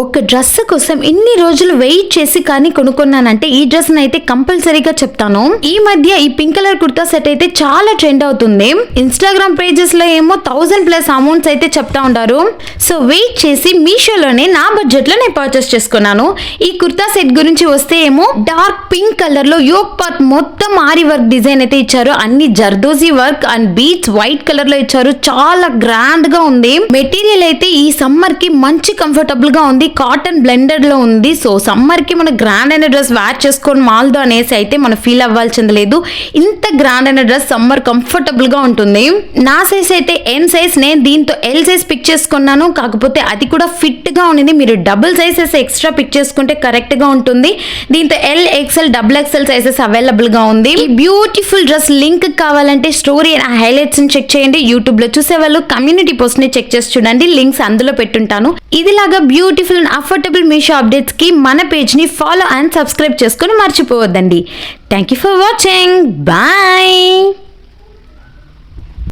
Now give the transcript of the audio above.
ఒక డ్రెస్ కోసం ఇన్ని రోజులు వెయిట్ చేసి కానీ కొనుక్కున్నానంటే ఈ డ్రెస్ అయితే కంపల్సరీగా చెప్తాను. ఈ మధ్య ఈ పింక్ కలర్ కుర్తా సెట్ అయితే చాలా ట్రెండ్ అవుతుంది. ఇన్స్టాగ్రామ్ పేజెస్ లో ఏమో 1000+ అమౌంట్స్ అయితే చెప్తా ఉంటారు. సో వెయిట్ చేసి మీషోలోనే నా బడ్జెట్ లో నేను పర్చేస్ చేసుకున్నాను. ఈ కుర్తా సెట్ గురించి వస్తే ఏమో డార్క్ పింక్ కలర్ లో యోక్ పార్ట్ మొత్తం ఆరి వర్క్ డిజైన్ అయితే ఇచ్చారు. అన్ని zardozi work and beats white colour లో ఇచ్చారు. చాలా గ్రాండ్ గా ఉంది. మెటీరియల్ అయితే ఈ సమ్మర్ కి మంచి కంఫర్టబుల్ గా ఉంది. కాటన్ బ్లెండెడ్ లో ఉంది. సో సమ్మర్ కి మన గ్రాండ్ అయిన డ్రెస్ వేర్ చేసుకొని మాల్దో అనేసి అయితే మనం ఫీల్ అవ్వాల్సింది లేదు. ఇంత గ్రాండ్ అయిన డ్రెస్ సమ్మర్ కంఫర్టబుల్ గా ఉంటుంది. నా సైజ్ అయితే ఎం సైజ్, నేను దీంతో ఎల్ సైజ్ పిక్ చేసుకున్నాను. కాకపోతే అది కూడా ఫిట్ గా ఉంది. మీరు డబుల్ సైజెస్ ఎక్స్ట్రా పిక్ చేసుకుంటే కరెక్ట్ గా ఉంటుంది. దీంతో L XL double XL sizes available గా ఉంది. ఈ బ్యూటిఫుల్ డ్రెస్ లింక్ కావాలంటే స్టోరీ అండ్ హైలైట్స్ ని చెక్ చేయండి. యూట్యూబ్ లో చూసే వాళ్ళు కమ్యూనిటీ పోస్ట్ ని చెక్ చేసి చూడండి. లింక్స్ అందులో పెట్టుంటాను. ఇదిలాగా beautiful and affordable Meesho updates కి మన పేజ్ ని ఫాలో అండ్ సబ్స్క్రైబ్ చేసుకొని మర్చిపోవద్దండి. Thank you for watching. Bye.